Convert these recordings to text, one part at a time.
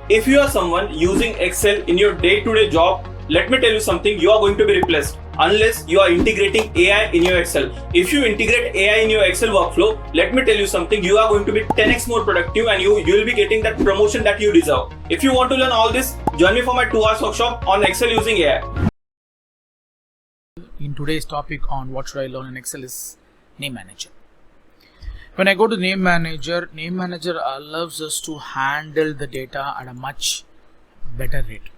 If you are someone using Excel in your day-to-day job, let me tell you something, you are going to be replaced unless you are integrating AI in your Excel. If you integrate AI in your Excel workflow, let me tell you something, you are going to be 10x more productive and you will be getting that promotion that you deserve. If you want to learn all this, join me for my 2 hours workshop on Excel using AI. In today's topic on what should I learn in Excel is Name Manager. When I go to Name Manager allows us to handle the data at a much better rate.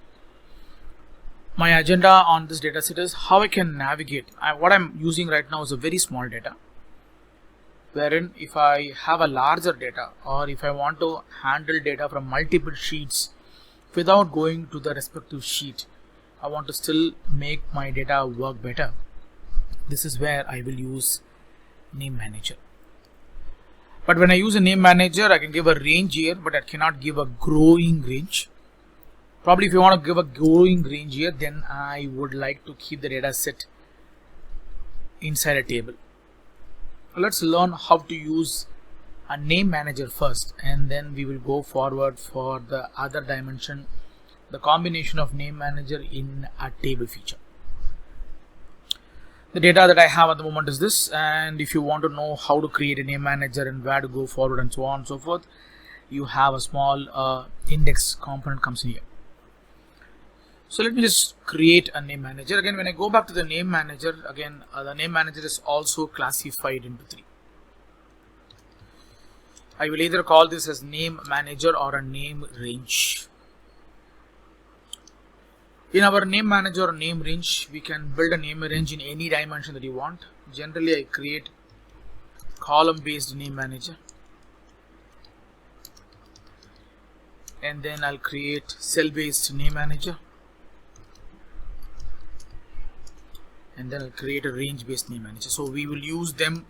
My agenda on this data set is how I can navigate. What I'm using right now is a very small data, wherein if I have a larger data or if I want to handle data from multiple sheets without going to the respective sheet, I want to still make my data work better. This is where I will use Name Manager. But when I use a Name Manager, I can give a range here, but I cannot give a growing range. Probably if you want to give a growing range here, then I would like to keep the data set inside a table. Let's learn how to use a Name Manager first, and then we will go forward for the other dimension, the combination of Name Manager in a table feature. The data that I have at the moment is this, and if you want to know how to create a Name Manager and where to go forward and so on and so forth, you have a small index component comes in here. So let me just create a Name Manager. Again, when I go back to the Name Manager, again the Name Manager is also classified into 3. I will either call this as Name Manager or a Name Range. In our Name Manager or Name Range, we can build a name range in any dimension that you want. Generally, I create column-based Name Manager, and then I'll create cell-based Name Manager, and then I'll create a range-based Name Manager. So we will use them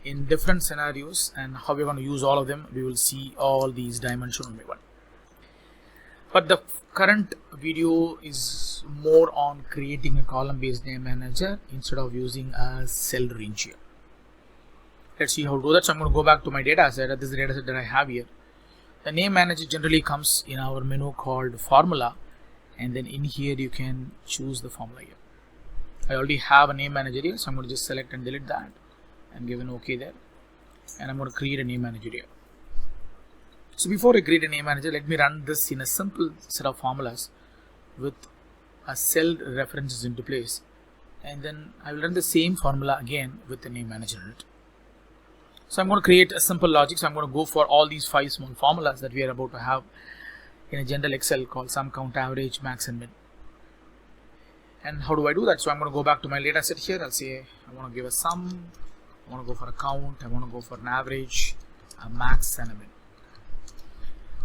in different scenarios, and how we're going to use all of them, we will see all these dimensions one by one. But the current video is more on creating a column-based Name Manager instead of using a cell range here. Let's see how to do that. So I'm going to go back to my data set. This is the data set that I have here. The Name Manager generally comes in our menu called Formula, and then in here you can choose the formula here. I already have a Name Manager here, so I'm going to just select and delete that and give an OK there. And I'm going to create a Name Manager here. So before I create a Name Manager, let me run this in a simple set of formulas with a cell references into place, and then I will run the same formula again with the Name Manager in it. So I'm going to create a simple logic. So I'm going to go for all these 5 small formulas that we are about to have in a general Excel called sum, count, average, max and min. And how do I do that? So I'm going to go back to my data set here. I'll say I want to give a sum, I want to go for a count, I want to go for an average, a max and a min.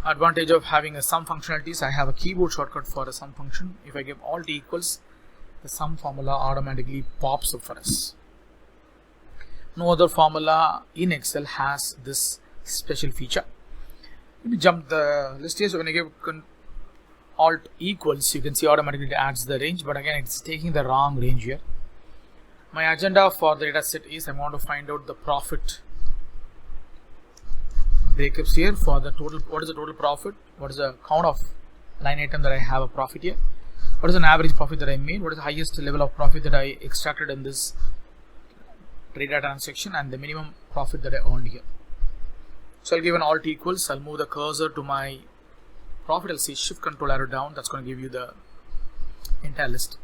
Advantage of having a sum functionalities, I have a keyboard shortcut for a sum function. If I give alt equals, the sum formula automatically pops up for us. No other formula in Excel has this special feature. Let me jump the list here. So when I give alt equals, you can see automatically it adds the range, but again it's taking the wrong range here. My agenda for the data set is I want to find out the profit breakups here for the total. What is the total profit? What is the count of line item that I have a profit here? What is an average profit that I made? What is the highest level of profit that I extracted in this data transaction, and the minimum profit that I earned here? So I'll give an alt equals. I'll move the cursor to my profit. I'll say shift control arrow down. That's going to give you the entire list.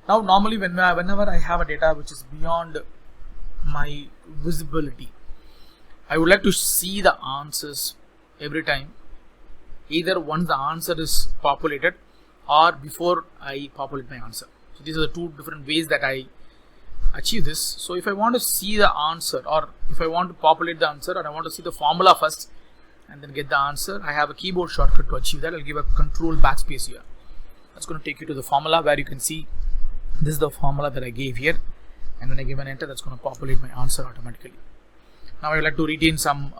Now normally whenever I have a data which is beyond my visibility, I would like to see the answers every time, either once the answer is populated or before I populate my answer. So these are the 2 different ways that I achieve this. So if I want to see the answer, or if I want to populate the answer, and I want to see the formula first and then get the answer, I have a keyboard shortcut to achieve that. I'll give a control backspace here. That's going to take you to the formula where you can see this is the formula that I gave here, and when I give an enter, that's going to populate my answer automatically. Now I would like to retain some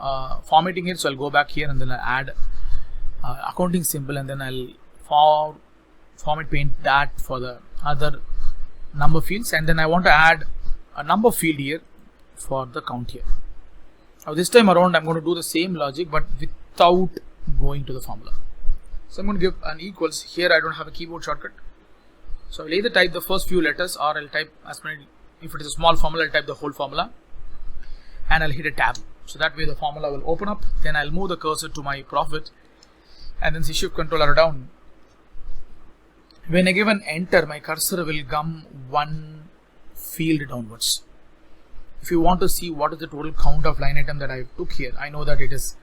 formatting here, so I'll go back here and then I'll add accounting symbol, and then I'll format paint that for the other number fields, and then I want to add a number field here for the count here. Now this time around I'm going to do the same logic but without going to the formula. So I'm going to give an equals. Here I don't have a keyboard shortcut, so I'll either type the first few letters or I'll type as many. If it is a small formula, I'll type the whole formula and I'll hit a tab. So that way the formula will open up. Then I'll move the cursor to my profit and then see shift control arrow down. When I give an enter, my cursor will come one field downwards. If you want to see what is the total count of line item that I took here, I know that it is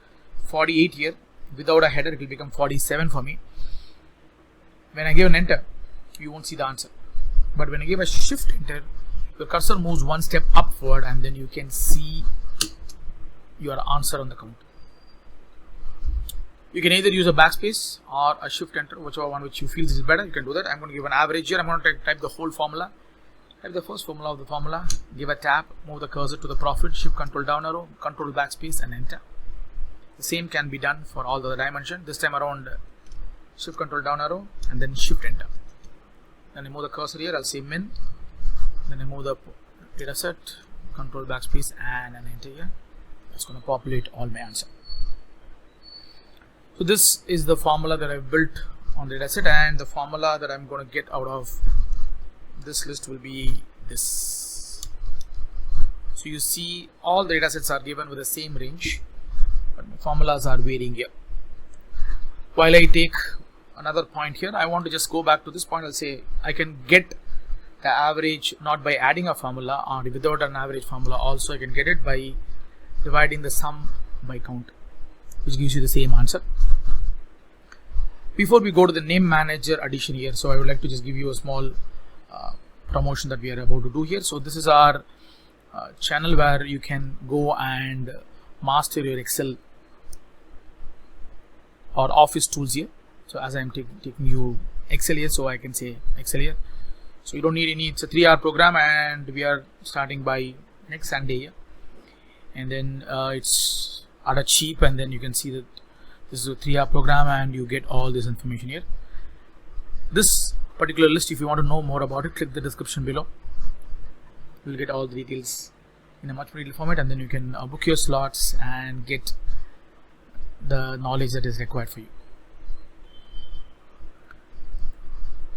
48 here. Without a header, it will become 47 for me. When I give an enter, you won't see the answer. But when I give a shift enter, your cursor moves one step upward and then you can see your answer on the count. You can either use a backspace or a shift enter, whichever one which you feel is better. You can do that. I'm going to give an average here. I'm going to type the whole formula. Type the first formula of the formula. Give a tab. Move the cursor to the profit. Shift control down arrow. Control backspace and enter. The same can be done for all the other dimension. This time around, shift control down arrow and then shift enter. Then I move the cursor here. I'll say min. Then I move the data set. Control backspace and an enter here. That's going to populate all my answer. So this is the formula that I've built on the dataset, and the formula that I'm going to get out of this list will be this. So you see all the datasets are given with the same range, but my formulas are varying here. While I take another point here, I want to just go back to this point. I'll say I can get the average not by adding a formula or without an average formula. Also I can get it by dividing the sum by count, which gives you the same answer. Before we go to the name manager addition here, so I would like to just give you a small promotion that we are about to do here. So this is our channel where you can go and master your Excel or Office tools here. So as I'm taking you Excel here, so I can say Excel here. So you don't need any, it's a 3-hour program and we are starting by next Sunday here. And then it's at a cheap, and then you can see that this is a 3-hour program and you get all this information here. This particular list, if you want to know more about it, click the description below. You'll get all the details in a much more detailed format, and then you can book your slots and get the knowledge that is required for you.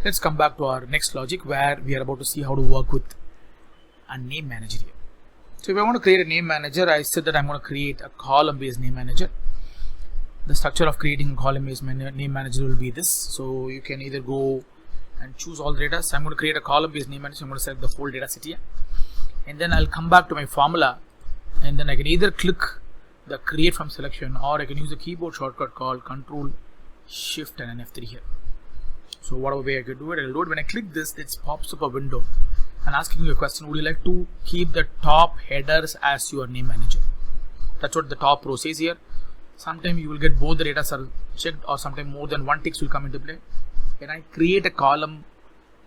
Let's come back to our next logic where we are about to see how to work with a name manager here. So if I want to create a name manager, I said that I'm going to create a column based name manager. The structure of creating a column based name manager will be this. So you can either go and choose all the data. So I'm going to create a column based name manager. I'm going to select the whole data set here, and then I'll come back to my formula, and then I can either click the create from selection or I can use a keyboard shortcut called Control Shift and an F3 here. So whatever way I could do it, I'll do it. When I click this, it pops up a window and asking you a question: would you like to keep the top headers as your name manager? That's what the top row says here. Sometimes you will get both the data are checked, or sometimes more than one text will come into play. When I create a column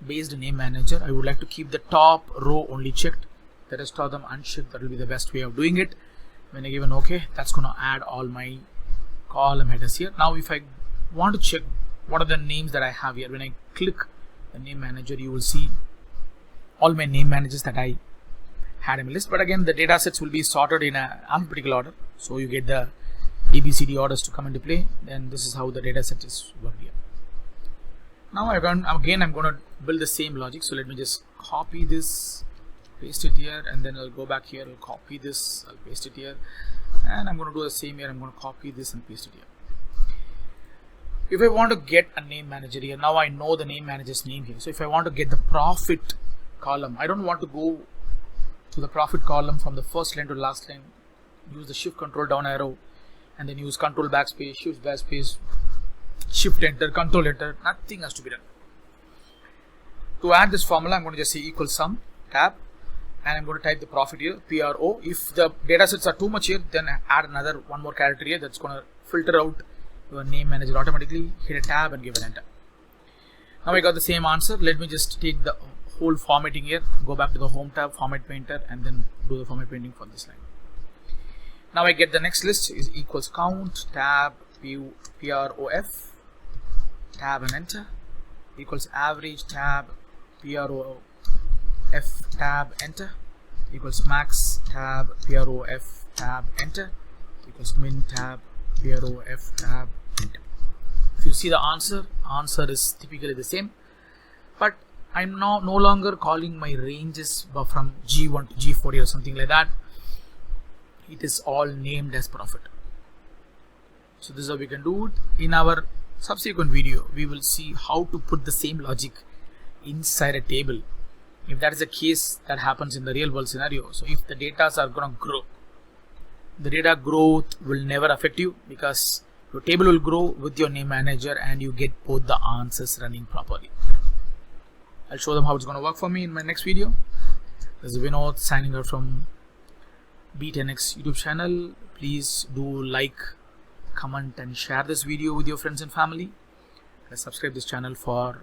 based name manager, I would like to keep the top row only checked, the rest of them unchecked. That will be the best way of doing it. When I give an OK, that's going to add all my column headers here. Now if I want to check what are the names that I have here, when I click the name manager, you will see all my name managers that I had in my list. But again, the data sets will be sorted in a alphabetical order, so you get the ABCD orders to come into play. Then this is how the data set is worked here. Now I'm going to build the same logic. So let me just copy this, paste it here, and then I'll go back here, I'll copy this, I'll paste it here, and I'm going to do the same here. I'm going to copy this and paste it here. If I want to get a name manager here, now I know the name manager's name here. So if I want to get the profit column, I don't want to go to the profit column from the first line to the last line. Use the shift control down arrow and then use control backspace, shift backspace, shift enter, control enter. Nothing has to be done. To add this formula, I'm going to just say equal sum tab, and I'm going to type the profit here, PRO. If the data sets are too much here, then add one more character here that's going to filter out your name manager automatically. Hit a tab and give an enter. Now I got the same answer. Let me just take the whole formatting here, go back to the home tab, format painter, and then do the format painting for this line. Now I get the next list is equals count tab PROF tab and enter, equals average tab PROF tab enter, equals max tab PROF tab enter, equals min tab PROF tab enter. If you see the answer is typically the same, but I'm now no longer calling my ranges from G1 to G40 or something like that. It is all named as profit. So this is how we can do it. In our subsequent video, we will see how to put the same logic inside a table. If that is a case that happens in the real world scenario. So if the data are going to grow, the data growth will never affect you because your table will grow with your name manager and you get both the answers running properly. I'll show them how it's going to work for me in my next video. This is Vinod signing out from Be10x YouTube channel. Please do like, comment and share this video with your friends and family. And subscribe this channel for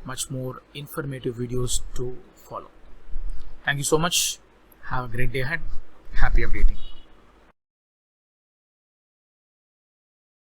much more informative videos to follow. Thank you so much. Have a great day ahead. Happy updating.